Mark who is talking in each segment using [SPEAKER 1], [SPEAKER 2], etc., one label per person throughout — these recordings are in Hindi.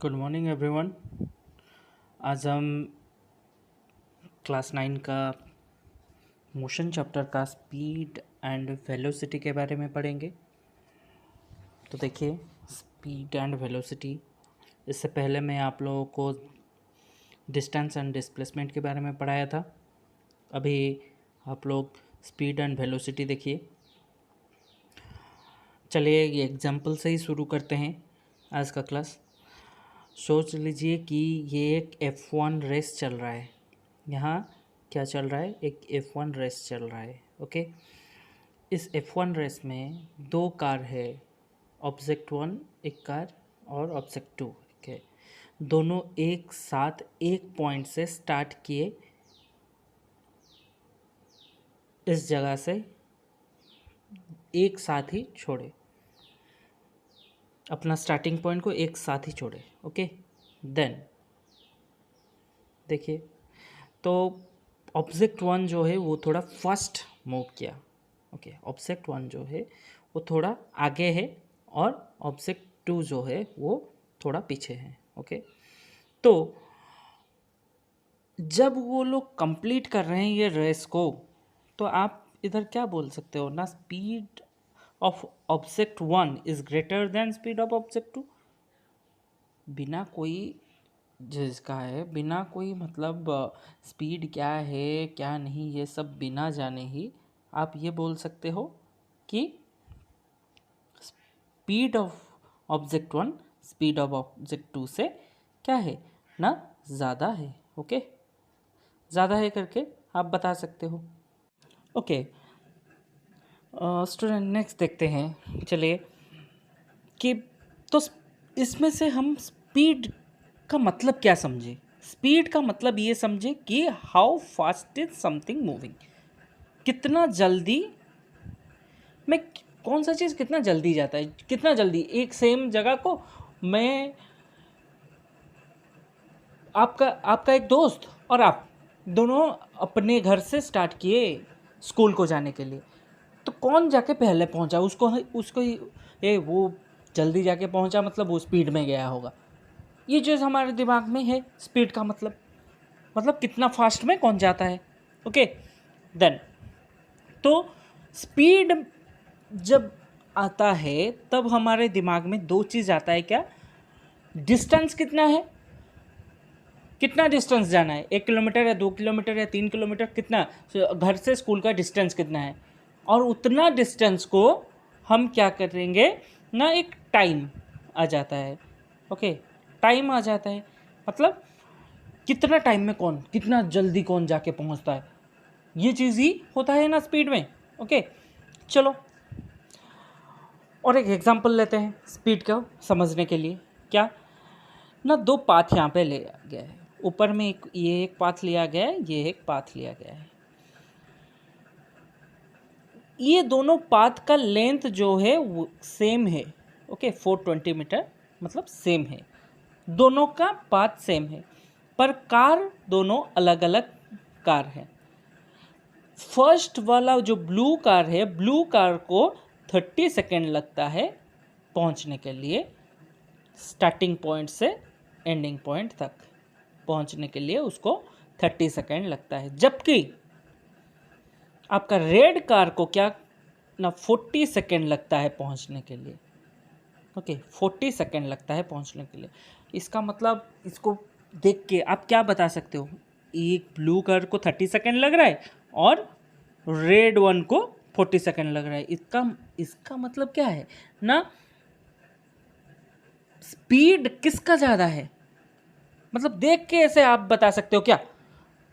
[SPEAKER 1] Good morning everyone. आज हम क्लास 9 का मोशन चैप्टर का स्पीड एंड वेलोसिटी के बारे में पढ़ेंगे। तो देखिए, स्पीड एंड वेलोसिटी, इससे पहले मैं आप लोगों को डिस्टेंस एंड डिस्प्लेसमेंट के बारे में पढ़ाया था। अभी आप लोग स्पीड एंड वेलोसिटी देखिए। चलिए ये एग्जाम्पल से ही शुरू करते हैं आज का क्लास। सोच लीजिए कि ये एक F1 रेस चल रहा है। यहाँ क्या चल रहा है? एक F1 रेस चल रहा है। ओके, इस F1 रेस में दो कार है, ऑब्जेक्ट 1 एक कार और ऑब्जेक्ट 2 एक है। दोनों एक साथ एक पॉइंट से स्टार्ट किए, इस जगह से एक साथ ही छोड़े, अपना स्टार्टिंग पॉइंट को एक साथ ही छोड़े। ओके, देन देखिए, तो ऑब्जेक्ट 1 जो है वो थोड़ा फर्स्ट मूव किया। ओके, ऑब्जेक्ट 1 जो है वो थोड़ा आगे है और ऑब्जेक्ट 2 जो है वो थोड़ा पीछे है। ओके, तो जब वो लोग कंप्लीट कर रहे हैं ये रेस को, तो आप इधर क्या बोल सकते हो ना, speed of object 1 is greater than speed of object 2। बिना कोई जिसका है, बिना कोई मतलब स्पीड क्या है क्या नहीं, ये सब बिना जाने ही आप ये बोल सकते हो कि speed of object 1 speed of object 2 से क्या है ना, ज़्यादा है। ओके, ज़्यादा है करके आप बता सकते हो। ओके स्टूडेंट, नेक्स्ट देखते हैं। चलिए कि तो इसमें से हम स्पीड का मतलब क्या समझे? स्पीड का मतलब ये समझे कि how fast is something moving, कितना जल्दी में कौन सा चीज़ कितना जल्दी जाता है, कितना जल्दी एक सेम जगह को मैं, आपका एक दोस्त और आप दोनों अपने घर से स्टार्ट किए स्कूल को जाने के लिए, तो कौन जाके पहले पहुंचा? उसको उसको ये वो जल्दी जाके पहुंचा मतलब वो स्पीड में गया होगा। ये चीज़ हमारे दिमाग में है। स्पीड का मतलब कितना फास्ट में कौन जाता है। ओके, देन तो स्पीड जब आता है तब हमारे दिमाग में दो चीज़ आता है। क्या? डिस्टेंस कितना है, कितना डिस्टेंस जाना है, 1 किलोमीटर या 2 किलोमीटर या 3 किलोमीटर, कितना घर से स्कूल का डिस्टेंस कितना है, और उतना डिस्टेंस को हम क्या करेंगे ना, एक टाइम आ जाता है। ओके, टाइम आ जाता है मतलब कितना टाइम में कौन कितना जल्दी कौन जाके पहुंचता है, ये चीज़ ही होता है ना स्पीड में। ओके, चलो और एक एग्जांपल लेते हैं स्पीड को समझने के लिए। क्या ना, दो पाथ यहाँ पे ले गया है, ऊपर में ये एक पाथ लिया गया है, ये एक पाथ लिया गया है। ये दोनों पाथ का लेंथ जो है वो सेम है। ओके, 420 मीटर मतलब सेम है, दोनों का पाथ सेम है, पर कार दोनों अलग अलग कार है। फर्स्ट वाला जो ब्लू कार है, ब्लू कार को 30 सेकेंड लगता है पहुंचने के लिए, स्टार्टिंग पॉइंट से एंडिंग पॉइंट तक पहुंचने के लिए उसको 30 सेकेंड लगता है। जबकि आपका रेड कार को क्या ना 40 सेकेंड लगता है पहुंचने के लिए। ओके, 40 सेकेंड लगता है पहुंचने के लिए। इसका मतलब इसको देख के आप क्या बता सकते हो? एक ब्लू कार को 30 सेकेंड लग रहा है और रेड वन को 40 सेकेंड लग रहा है। इसका मतलब क्या है ना, स्पीड किसका ज़्यादा है, मतलब देख के ऐसे आप बता सकते हो क्या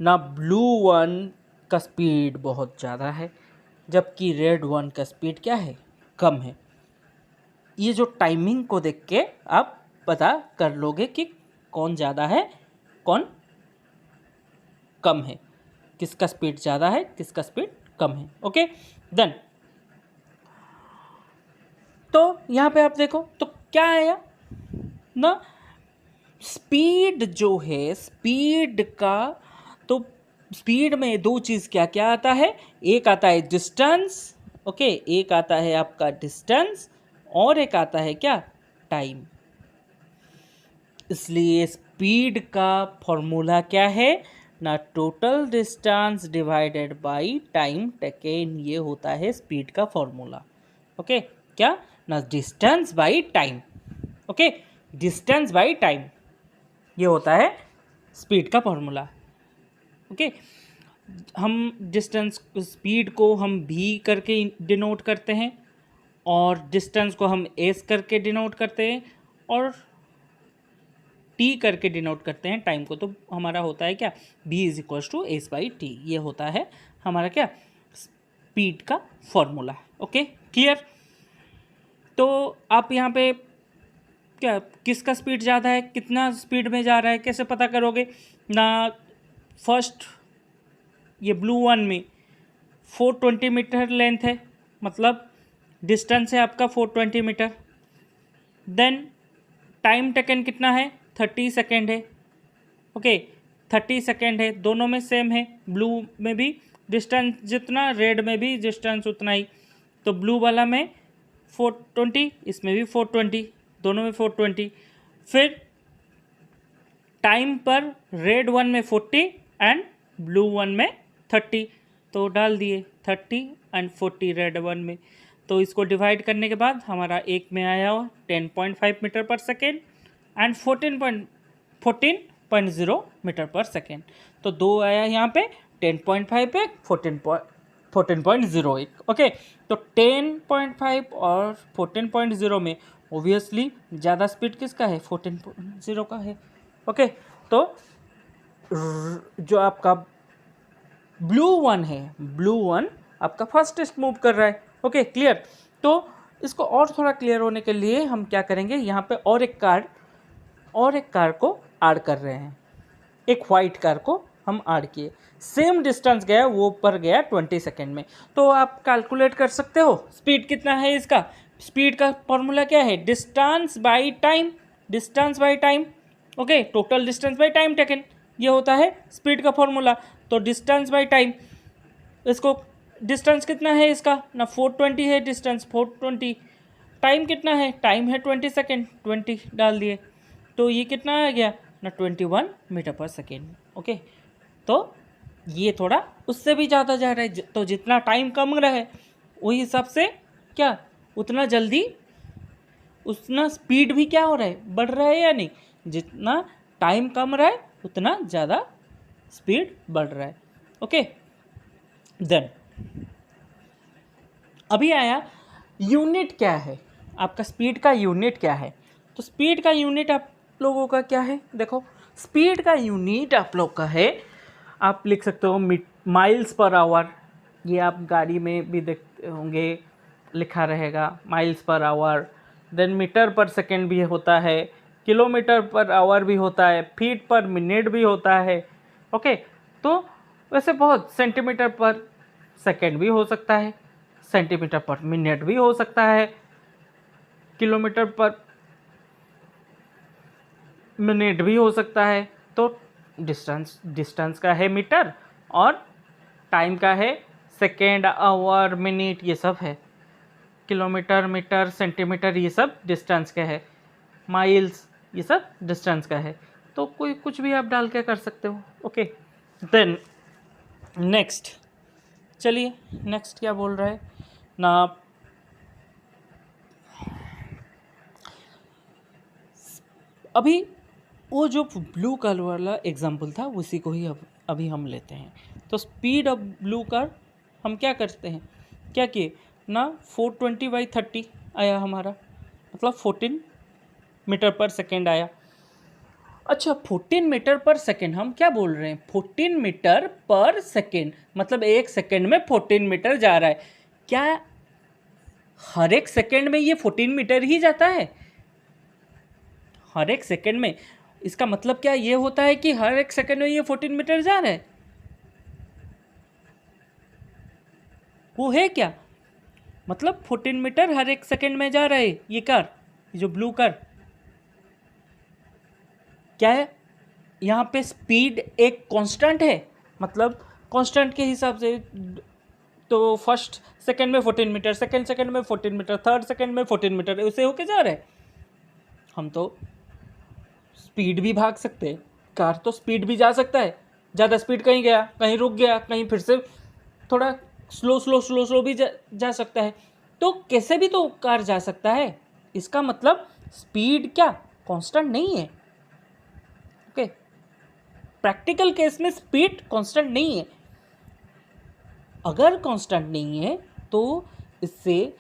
[SPEAKER 1] ना, ब्लू वन का स्पीड बहुत ज़्यादा है जबकि रेड वन का स्पीड क्या है, कम है। ये जो टाइमिंग को देख के आप पता कर लोगे कि कौन ज़्यादा है कौन कम है, किसका स्पीड ज़्यादा है किसका स्पीड कम है। ओके, देन तो यहाँ पे आप देखो तो क्या आया ना, स्पीड जो है, स्पीड का तो स्पीड में दो चीज़ क्या क्या आता है, एक आता है डिस्टेंस। ओके, एक आता है आपका डिस्टेंस और एक आता है क्या, टाइम। इसलिए स्पीड का फॉर्मूला क्या है ना, total distance divided by time taken, ये होता है स्पीड का फॉर्मूला। ओके, क्या ना, distance by time. Okay, distance by time, ये होता है स्पीड का फॉर्मूला। ओके, हम डिस्टेंस स्पीड को हम भी करके डिनोट करते हैं और डिस्टेंस को हम एस करके डिनोट करते हैं और टी करके डिनोट करते हैं टाइम को। तो हमारा होता है क्या, B is equals to S by T, ये होता है हमारा क्या, स्पीड का फॉर्मूला। Okay, clear. तो आप यहाँ पे क्या, किसका स्पीड ज़्यादा है, कितना स्पीड में जा रहा है, कैसे पता करोगे ना। फर्स्ट ये ब्लू वन में 420 मीटर लेंथ है, मतलब डिस्टेंस है आपका 420 मीटर। देन टाइम टेकन कितना है, 30 सेकेंड है। ओके, 30 सेकेंड है, दोनों में सेम है, ब्लू में भी डिस्टेंस जितना, रेड में भी डिस्टेंस उतना ही। तो ब्लू वाला में 420, इसमें भी 420, दोनों में 420। फिर टाइम पर रेड वन में 40 एंड ब्लू वन में 30, तो डाल दिए 30 एंड 40 रेड वन में। तो इसको डिवाइड करने के बाद हमारा एक में आया 10.5 metre per second and 14.0 metre per second. तो दो आया यहाँ पे, 10.5 एक, 14.0 एक। ओके, तो 10.5 और 14.0 में ओबियसली ज़्यादा स्पीड किसका है, 14.0 का है। ओके, तो जो आपका ब्लू वन है, ब्लू वन आपका फास्टेस्ट मूव कर रहा है। Okay, clear. तो इसको और थोड़ा क्लियर होने के लिए हम क्या करेंगे, यहाँ पे और एक कार को ऐड कर रहे हैं, एक वाइट कार को हम ऐड किए, सेम डिस्टेंस गया, वो पर गया 20 सेकेंड में। तो आप कैलकुलेट कर सकते हो स्पीड कितना है इसका। स्पीड का फॉर्मूला क्या है, distance by time, distance by time. Okay, total distance by time taken, ये होता है स्पीड का फॉर्मूला। तो डिस्टेंस बाय टाइम, इसको डिस्टेंस कितना है इसका ना, 420 है डिस्टेंस, 420। टाइम कितना है, टाइम है 20 सेकेंड, 20 डाल दिए, तो ये कितना आ गया ना, 21 मीटर पर सेकेंड। ओके, तो ये थोड़ा उससे भी ज़्यादा जा रहा है, तो जितना टाइम कम रहे वही हिसाब से क्या, उतना जल्दी, उतना स्पीड भी क्या हो रहा है, बढ़ रहा है या नहीं। जितना टाइम कम रहा है उतना ज़्यादा स्पीड बढ़ रहा है। ओके, देन अभी आया यूनिट क्या है, आपका स्पीड का यूनिट क्या है। तो स्पीड का यूनिट आप लोगों का क्या है, देखो स्पीड का यूनिट आप लोग का है, आप लिख सकते हो माइल्स पर आवर, ये आप गाड़ी में भी देखते होंगे लिखा रहेगा miles per hour. Then metre per second भी होता है, किलोमीटर पर आवर भी होता है, फीट पर मिनट भी होता है। ओके, तो वैसे बहुत, सेंटीमीटर पर सेकेंड भी हो सकता है, सेंटीमीटर पर मिनट भी हो सकता है, किलोमीटर पर मिनट भी हो सकता है। तो डिस्टेंस का है मीटर और टाइम का है सेकेंड, आवर, मिनट, ये सब है। किलोमीटर, मीटर, सेंटीमीटर, ये सब डिस्टेंस का है। माइल्स, ये सब डिस्टेंस का है। तो कोई कुछ भी आप डाल के कर सकते हो। ओके, देन नेक्स्ट, चलिए नेक्स्ट क्या बोल रहा है ना, अभी वो जो ब्लू कलर वाला एग्जाम्पल था उसी को ही अभी हम लेते हैं। तो स्पीड ऑफ ब्लू कार हम क्या करते हैं, क्या किए ना, 420/30 आया हमारा, मतलब 14 मीटर पर सेकेंड आया। अच्छा, 14 मीटर पर सेकेंड, हम क्या बोल रहे हैं, 14 मीटर पर सेकेंड, मतलब एक सेकेंड में 14 मीटर जा रहा है। क्या हर एक सेकेंड में ये 14 मीटर ही जाता है, हर एक सेकेंड में? इसका मतलब क्या ये होता है कि हर एक सेकेंड में ये 14 मीटर जा रहा है, वो है क्या, मतलब 14 मीटर हर एक सेकेंड में जा रहा है ये कार, जो ब्लू कार। क्या है यहाँ पे, स्पीड एक कांस्टेंट है, मतलब कांस्टेंट के हिसाब से। तो फर्स्ट सेकेंड में 14 मीटर, सेकेंड सेकेंड में 14 मीटर, थर्ड सेकेंड में 14 मीटर, उसे होके जा रहा है। हम तो स्पीड भी भाग सकते हैं, कार तो स्पीड भी जा सकता है, ज़्यादा स्पीड कहीं गया, कहीं रुक गया, कहीं फिर से थोड़ा स्लो भी जा सकता है। तो कैसे भी तो कार जा सकता है। इसका मतलब स्पीड क्या कांस्टेंट नहीं है। ओके, प्रैक्टिकल केस में स्पीड कांस्टेंट नहीं है। अगर कांस्टेंट नहीं है तो इससे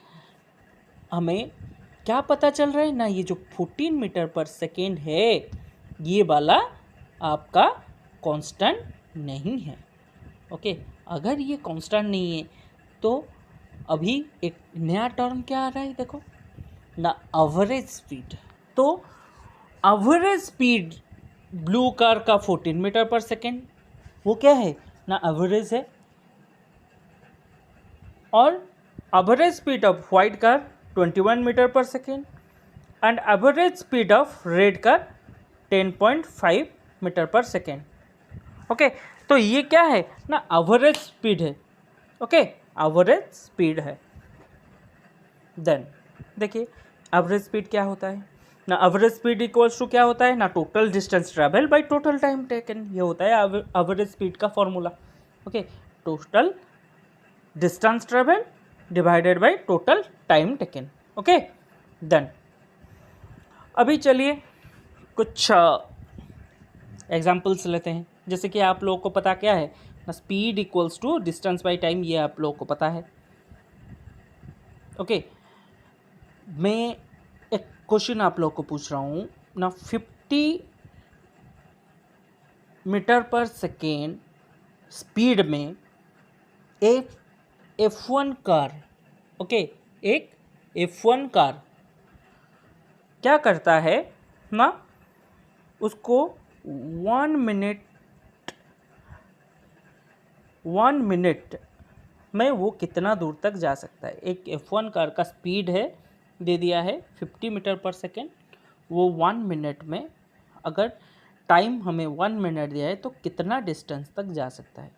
[SPEAKER 1] हमें क्या पता चल रहा है ना, ये जो 14 मीटर पर सेकेंड है ये वाला आपका कांस्टेंट नहीं है। ओके, अगर ये कांस्टेंट नहीं है तो अभी एक नया टर्म क्या आ रहा है, देखो ना, एवरेज स्पीड। तो एवरेज स्पीड ब्लू कार का 14 मीटर पर सेकेंड, वो क्या है ना, एवरेज है। और average speed of white car 21 metre per second and average speed of red car 10.5 metre per second. Okay, तो ये क्या है ना, एवरेज स्पीड है। ओके, एवरेज स्पीड है। देन देखिए एवरेज स्पीड क्या होता है ना, एवरेज स्पीड इक्वल्स टू क्या होता है ना, total distance travel by total time taken. ये होता है एवरेज स्पीड का formula. Okay, total distance travel divided by total time taken. Okay, then अभी चलिए कुछ एग्जाम्पल्स लेते हैं। जैसे कि आप लोगों को पता क्या है ना, speed equals to distance by time, ये आप लोगों को पता है। ओके, मैं एक क्वेश्चन आप लोगों को पूछ रहा हूँ ना, 50 मीटर पर सेकेंड स्पीड में एक F1 कार, ओके, एक F1 कार क्या करता है ना, उसको 1 मिनट में वो कितना दूर तक जा सकता है। एक F1 कार का स्पीड है, दे दिया है 50 मीटर पर सेकेंड, वो 1 मिनट में, अगर टाइम हमें 1 मिनट दिया है तो कितना डिस्टेंस तक जा सकता है।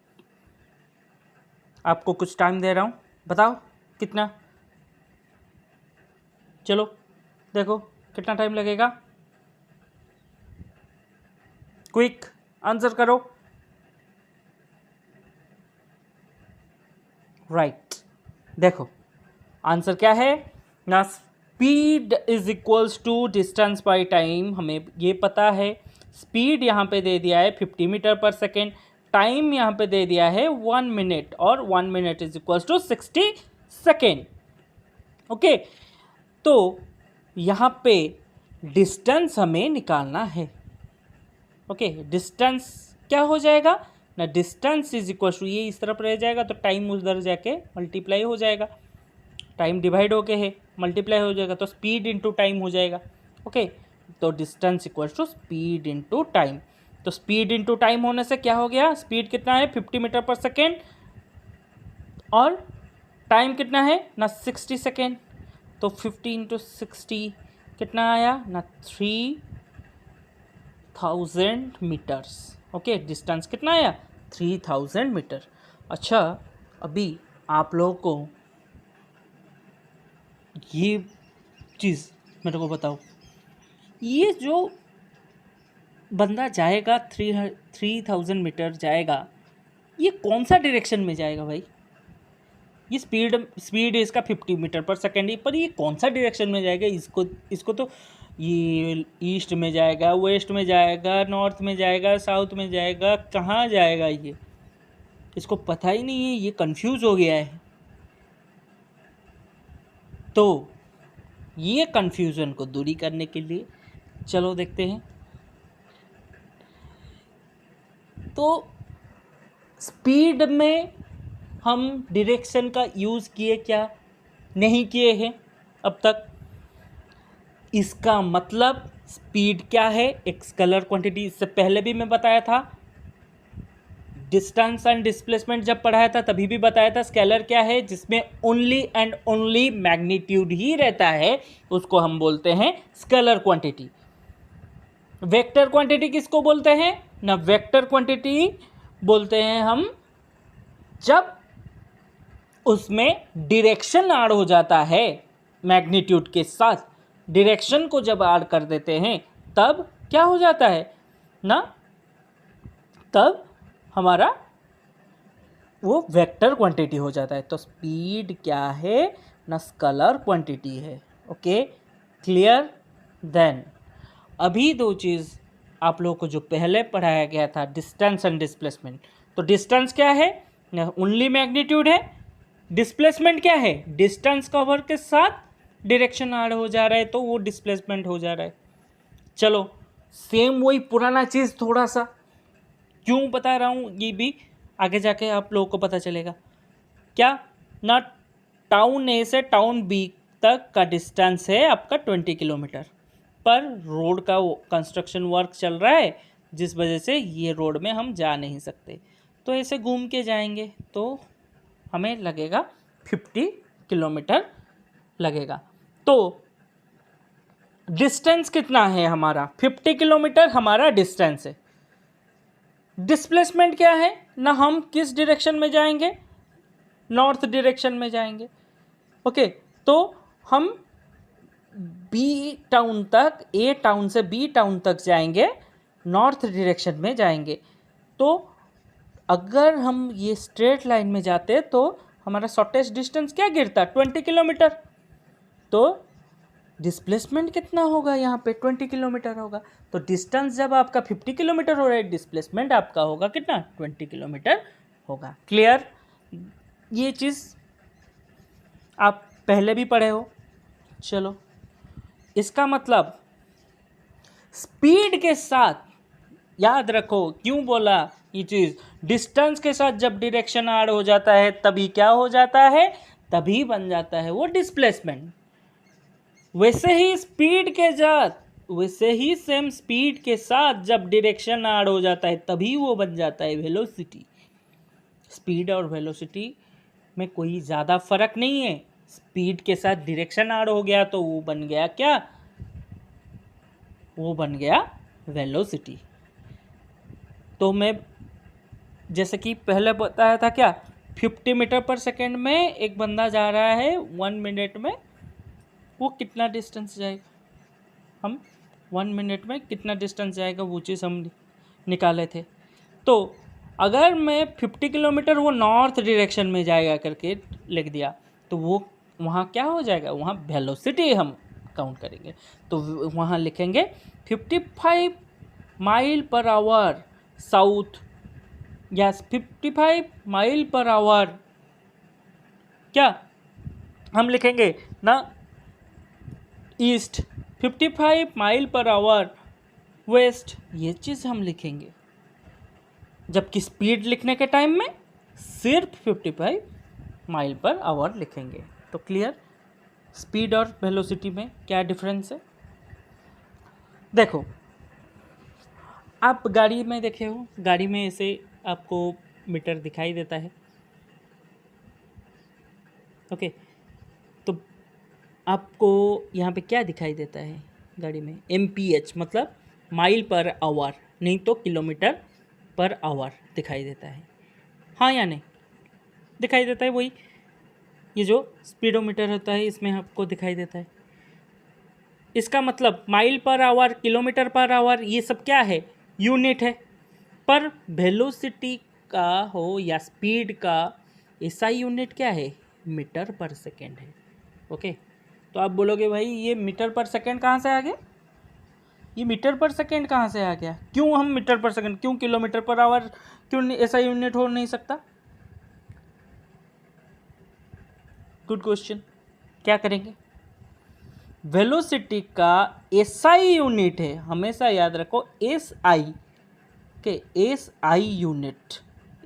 [SPEAKER 1] आपको कुछ टाइम दे रहा हूँ, बताओ कितना। चलो देखो कितना टाइम लगेगा, क्विक आंसर करो। राइट, देखो आंसर क्या है ना, speed is equals to distance by time. हमें ये पता है, स्पीड यहाँ पे दे दिया है 50 मीटर पर सेकेंड, टाइम यहाँ पे दे दिया है 1 मिनट, और 1 minute is equals to 60 second. Okay, तो यहाँ पे डिस्टेंस हमें निकालना है। ओके, डिस्टेंस क्या हो जाएगा ना, डिस्टेंस इज इक्वल टू, ये इस तरफ रह जाएगा तो टाइम उधर जाके मल्टीप्लाई हो जाएगा, टाइम डिवाइड होके है मल्टीप्लाई हो जाएगा, तो स्पीड इंटू टाइम हो जाएगा। ओके, तो distance equal to speed into time. तो स्पीड इंटू टाइम होने से क्या हो गया, स्पीड कितना है 50 मीटर पर सेकेंड और टाइम कितना है ना 60 सेकेंड, तो 50 इंटू 60 कितना आया ना 3000 मीटर्स। ओके, डिस्टेंस कितना आया 3000 मीटर। अच्छा, अभी आप लोगों को ये चीज़ मेरे को बताओ, ये जो बंदा जाएगा 3000 मीटर जाएगा, ये कौन सा डायरेक्शन में जाएगा भाई। ये स्पीड इसका 50 मीटर पर सेकेंड ही, पर ये कौन सा डायरेक्शन में जाएगा, इसको तो ये ईस्ट में जाएगा, वेस्ट में जाएगा, नॉर्थ में जाएगा, साउथ में जाएगा, कहाँ जाएगा ये, इसको पता ही नहीं है, ये कंफ्यूज हो गया है। तो ये कंफ्यूजन को दूरी करने के लिए चलो देखते हैं। तो स्पीड में हम डायरेक्शन का यूज़ किए क्या, नहीं किए हैं अब तक। इसका मतलब स्पीड क्या है, एक स्केलर क्वांटिटी, इससे पहले भी मैं बताया था, डिस्टेंस एंड डिस्प्लेसमेंट जब पढ़ाया था तभी भी बताया था, स्केलर क्या है जिसमें ओनली एंड ओनली मैग्नीट्यूड ही रहता है, उसको हम बोलते हैं स्केलर क्वांटिटी। वेक्टर क्वांटिटी किसको बोलते हैं ना, वेक्टर क्वांटिटी बोलते हैं हम जब उसमें डायरेक्शन ऐड हो जाता है मैग्नीट्यूड के साथ, डायरेक्शन को जब ऐड कर देते हैं तब क्या हो जाता है ना, तब हमारा वो वेक्टर क्वांटिटी हो जाता है। तो स्पीड क्या है ना, स्केलर क्वांटिटी है। Okay, clear. देन अभी दो चीज़ आप लोगों को जो पहले पढ़ाया गया था, डिस्टेंस एंड डिस्प्लेसमेंट। तो डिस्टेंस क्या है ना, ओनली मैग्नीट्यूड है। डिस्प्लेसमेंट क्या है, डिस्टेंस कवर के साथ डायरेक्शन ऐड हो जा रहा है, तो वो डिस्प्लेसमेंट हो जा रहा है। चलो सेम वही पुराना चीज़ थोड़ा सा क्यों बता रहा हूँ, ये भी आगे जाके आप लोगों को पता चलेगा। क्या ना, टाउन ए से टाउन बी तक का डिस्टेंस है आपका 20 किलोमीटर, पर रोड का कंस्ट्रक्शन वर्क चल रहा है, जिस वजह से ये रोड में हम जा नहीं सकते, तो ऐसे घूम के जाएंगे तो हमें लगेगा 50 किलोमीटर लगेगा। तो डिस्टेंस कितना है हमारा, 50 किलोमीटर हमारा डिस्टेंस है। डिस्प्लेसमेंट क्या है ना, हम किस डायरेक्शन में जाएंगे, नॉर्थ डायरेक्शन में जाएंगे। ओके, तो हम बी टाउन तक, ए टाउन से बी टाउन तक जाएंगे, नॉर्थ डायरेक्शन में जाएंगे। तो अगर हम ये स्ट्रेट लाइन में जाते तो हमारा शॉर्टेस्ट डिस्टेंस क्या गिरता, 20 किलोमीटर। तो डिस्प्लेसमेंट कितना होगा यहाँ पे, 20 किलोमीटर होगा। तो डिस्टेंस जब आपका 50 किलोमीटर हो रहा है, डिस्प्लेसमेंट आपका होगा कितना, 20 किलोमीटर होगा। क्लियर। ये चीज़ आप पहले भी पढ़े हो। चलो, इसका मतलब स्पीड के साथ याद रखो, क्यों बोला ये चीज़, डिस्टेंस के साथ जब डायरेक्शन ऐड हो जाता है तभी क्या हो जाता है, तभी बन जाता है वो डिस्प्लेसमेंट। वैसे ही स्पीड के साथ, वैसे ही सेम स्पीड के साथ जब डायरेक्शन ऐड हो जाता है तभी वो बन जाता है वेलोसिटी। स्पीड और वेलोसिटी में कोई ज़्यादा फर्क नहीं है। स्पीड के साथ डायरेक्शन ऐड हो गया तो वो बन गया क्या, वो बन गया वेलोसिटी। तो मैं जैसे कि पहले बताया था क्या, 50 मीटर पर सेकेंड में एक बंदा जा रहा है 1 मिनट में, वो कितना डिस्टेंस जाएगा, हम 1 मिनट में कितना डिस्टेंस जाएगा वो चीज़ हम निकाले थे। तो अगर मैं 50 किलोमीटर वो नॉर्थ डायरेक्शन में जाएगा करके लिख दिया, तो वो वहाँ क्या हो जाएगा, वहाँ वेलोसिटी हम काउंट करेंगे। तो वहाँ लिखेंगे 55 माइल पर आवर साउथ, या 55 माइल पर आवर क्या हम लिखेंगे ना, east, 55 mile per hour west, ये चीज़ हम लिखेंगे। जबकि स्पीड लिखने के टाइम में सिर्फ 55 माइल पर आवर लिखेंगे। तो क्लियर, स्पीड और वेलोसिटी में क्या डिफरेंस है। देखो, आप गाड़ी में देखे हो, गाड़ी में ऐसे आपको मीटर दिखाई देता है। ओके, तो आपको यहाँ पे क्या दिखाई देता है गाड़ी में, MPH मतलब माइल पर आवर, नहीं तो किलोमीटर पर आवर दिखाई देता है, हाँ या नहीं, दिखाई देता है। वही ये जो स्पीडोमीटर होता है इसमें आपको दिखाई देता है। इसका मतलब mile per our, kilometre per hour, ये सब क्या है, यूनिट है। पर वेलोसिटी का हो या स्पीड का एसआई यूनिट क्या है, मीटर पर सेकेंड है। ओके, तो आप बोलोगे भाई ये मीटर पर सेकेंड कहाँ से आ गया, ये मीटर पर सेकेंड कहाँ से आ गया, क्यों हम मीटर पर सेकेंड, क्यों किलोमीटर पर आवर, क्यों एसआई यूनिट हो नहीं सकता। Good question. क्या करेंगे, वेलोसिटी का एसआई यूनिट है, हमेशा याद रखो एसआई के, एसआई यूनिट,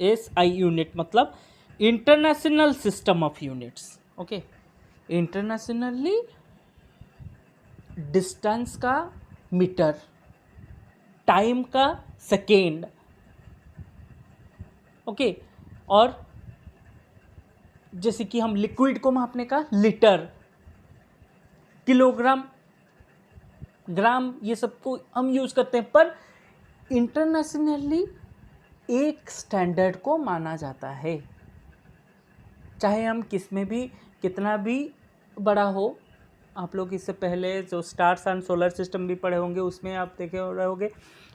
[SPEAKER 1] एसआई यूनिट मतलब international system of units. Okay, internationally distance का मीटर, टाइम का सेकेंड। ओके, और जैसे कि हम लिक्विड को मापने का लीटर, किलोग्राम, ग्राम, ये सब को हम यूज़ करते हैं, पर इंटरनेशनली एक स्टैंडर्ड को माना जाता है। चाहे हम किस में भी कितना भी बड़ा हो, आप लोग इससे पहले जो स्टार्स एंड सोलर सिस्टम भी पढ़े होंगे उसमें आप देखे रहे होंगे,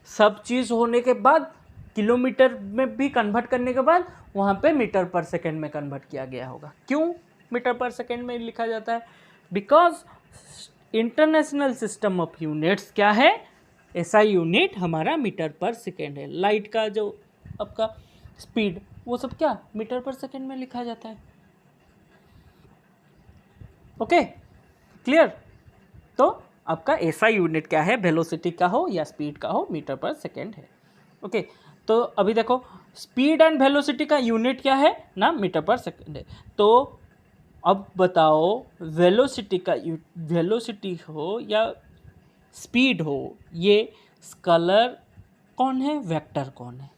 [SPEAKER 1] सब चीज़ होने के बाद किलोमीटर में भी कन्वर्ट करने के बाद वहाँ पे मीटर पर सेकेंड में कन्वर्ट किया गया होगा। क्यों मीटर पर सेकेंड में लिखा जाता है? Because international system of units क्या है? SI यूनिट हमारा मीटर पर सेकेंड है। लाइट का जो आपका स्पीड वो सब क्या मीटर पर सेकेंड में लिखा जाता है। Okay clear? तो आपका SI यूनिट क्या है? वेलोसिटी का हो या स्पीड का हो, मीटर पर सेकेंड है। ओके तो अभी देखो स्पीड एंड वेलोसिटी का यूनिट क्या है ना, मीटर पर सेकेंड है। तो अब बताओ वेलोसिटी का वेलोसिटी हो या स्पीड हो, ये स्केलर कौन है, वेक्टर कौन है?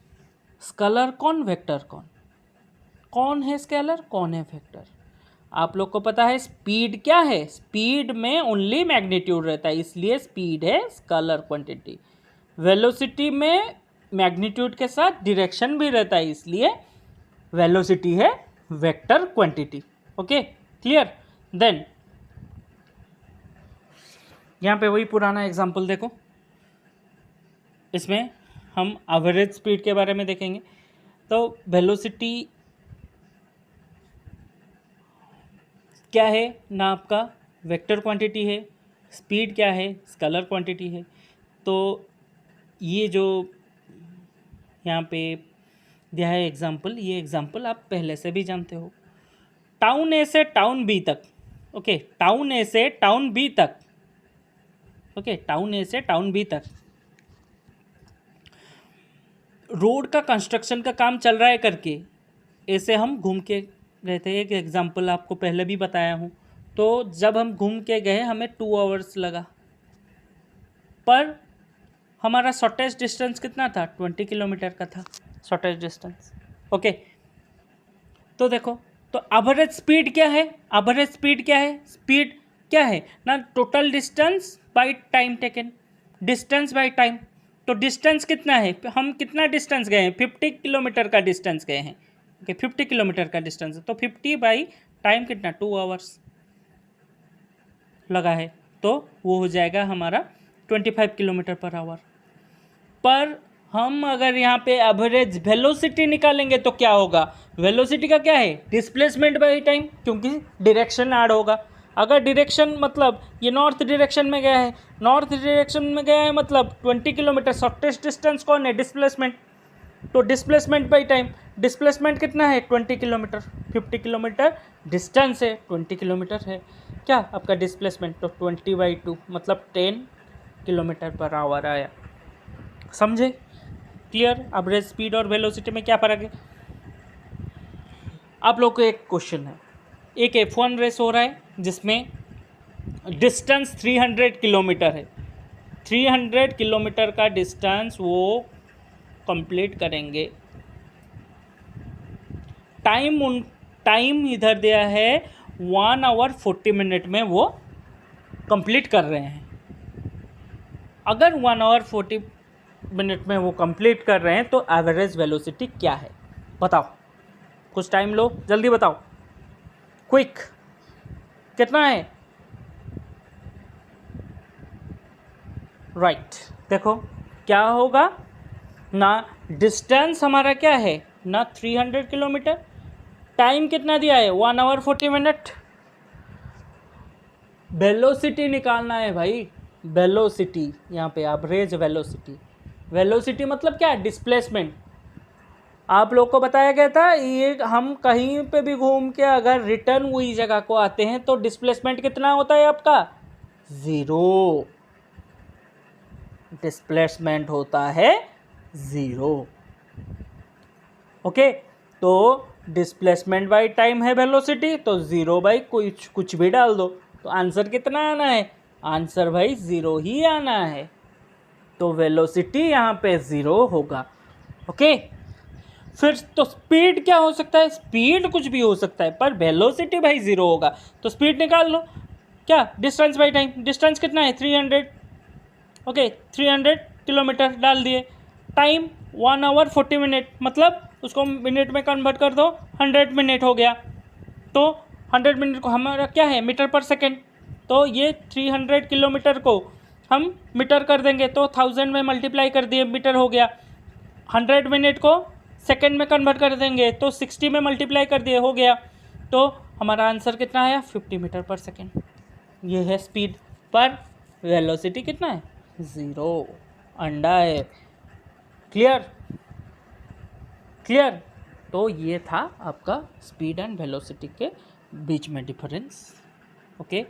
[SPEAKER 1] स्केलर कौन, वेक्टर कौन? कौन है स्केलर, कौन है वेक्टर? आप लोग को पता है स्पीड क्या है? स्पीड में ओनली मैग्नीट्यूड रहता है, इसलिए स्पीड है स्केलर क्वांटिटी। वेलोसिटी में मैग्नीट्यूड के साथ डायरेक्शन भी रहता है, इसलिए वेलोसिटी है vector quantity. Okay clear? Then यहाँ पे वही पुराना एग्जाम्पल देखो, इसमें हम एवरेज स्पीड के बारे में देखेंगे। तो वेलोसिटी क्या है ना, आपका वेक्टर क्वांटिटी है। स्पीड क्या है? स्केलर क्वांटिटी है। तो ये जो यहाँ पे दिया है एग्जाम्पल, ये एग्जाम्पल आप पहले से भी जानते हो। टाउन ए से टाउन बी तक, ओके टाउन ए से टाउन बी तक, ओके टाउन ए से टाउन बी तक रोड का कंस्ट्रक्शन का काम चल रहा है करके ऐसे हम घूम के गए थे। एक एग्जांपल आपको पहले भी बताया हूँ। तो जब हम घूम के गए हमें 2 आवर्स लगा, पर हमारा शॉर्टेस्ट डिस्टेंस कितना था? 20 किलोमीटर का था शॉर्टेस्ट डिस्टेंस। ओके तो देखो, तो एवरेज स्पीड क्या है? एवरेज स्पीड क्या है? स्पीड क्या है ना, total distance by time taken, distance by time. तो डिस्टेंस कितना है? हम कितना डिस्टेंस गए हैं? 50 किलोमीटर का डिस्टेंस गए हैं। ओके 50 किलोमीटर का डिस्टेंस है, तो 50 बाई टाइम कितना? 2 आवर्स लगा है, तो वो हो जाएगा हमारा 25 किलोमीटर पर आवर। पर हम अगर यहाँ पे एवरेज वेलोसिटी निकालेंगे तो क्या होगा? वेलोसिटी का क्या है? डिस्प्लेसमेंट बाई टाइम, क्योंकि डायरेक्शन ऐड होगा। अगर डायरेक्शन मतलब ये नॉर्थ डायरेक्शन में गया है, नॉर्थ डायरेक्शन में गया है मतलब 20 किलोमीटर, शॉर्टेस्ट डिस्टेंस कौन है? डिस्प्लेसमेंट। तो डिस्प्लेसमेंट बाई टाइम, डिस्प्लेसमेंट कितना है? 20 किलोमीटर। 50 किलोमीटर डिस्टेंस है, 20 किलोमीटर है क्या आपका डिस्प्लेसमेंट, तो 20/2 मतलब 10 किलोमीटर पर आवर आया। समझे? क्लियर? एवरेज स्पीड और वेलोसिटी में क्या फ़र्क है? आप लोग को एक क्वेश्चन है, एक F1 रेस हो रहा है जिसमें डिस्टेंस 300 किलोमीटर है। 300 किलोमीटर का डिस्टेंस वो कंप्लीट करेंगे। टाइम इधर दिया है 1 आवर 40 मिनट में वो कंप्लीट कर रहे हैं। अगर 1 आवर 40 मिनट में वो कंप्लीट कर रहे हैं तो एवरेज वेलोसिटी क्या है? बताओ, कुछ टाइम लो, जल्दी बताओ, क्विक। कितना है? राइट देखो क्या होगा ना, डिस्टेंस हमारा क्या है ना 300 किलोमीटर, टाइम कितना दिया है 1 आवर 40 मिनट। वेलोसिटी निकालना है भाई, वेलोसिटी यहाँ पे एवरेज वेलोसिटी। वेलोसिटी मतलब क्या? डिस्प्लेसमेंट। आप लोग को बताया गया था ये, हम कहीं पे भी घूम के अगर रिटर्न हुई जगह को आते हैं तो डिस्प्लेसमेंट कितना होता है आपका? 0। डिस्प्लेसमेंट होता है 0। ओके तो डिस्प्लेसमेंट बाई टाइम है वेलोसिटी, तो 0 बाई कुछ भी डाल दो, तो आंसर कितना आना है? आंसर भाई 0 ही आना है। तो वेलोसिटी यहाँ पे 0 होगा। ओके फिर तो स्पीड क्या हो सकता है? स्पीड कुछ भी हो सकता है, पर वेलोसिटी भाई 0 होगा। तो स्पीड निकाल लो, क्या? Distance by time. डिस्टेंस कितना है? 300। ओके 300 किलोमीटर डाल दिए। टाइम 1 आवर 40 मिनट, मतलब उसको मिनट में कन्वर्ट कर दो, 100 मिनट हो गया। तो 100 मिनट को हमारा क्या है? Metre per second. तो ये 300 किलोमीटर को हम मीटर कर देंगे तो 1000 में मल्टीप्लाई कर दिए मीटर हो गया। 100 मिनट को सेकंड में कन्वर्ट कर देंगे तो 60 में मल्टीप्लाई कर दिए हो गया। तो हमारा आंसर कितना आया 50 मीटर पर सेकंड। ये है स्पीड, पर वेलोसिटी कितना है 0, अंडा है। Clear clear. तो ये था आपका स्पीड एंड वेलोसिटी के बीच में डिफरेंस। ओके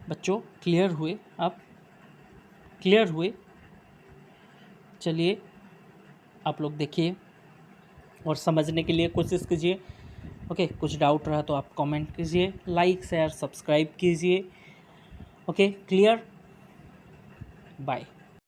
[SPEAKER 1] बच्चों, क्लियर हुए आप? क्लियर हुए? चलिए आप लोग देखिए और समझने के लिए कोशिश कीजिए। ओके, कुछ डाउट रहा तो आप कमेंट कीजिए, लाइक शेयर सब्सक्राइब कीजिए। Okay clear, bye.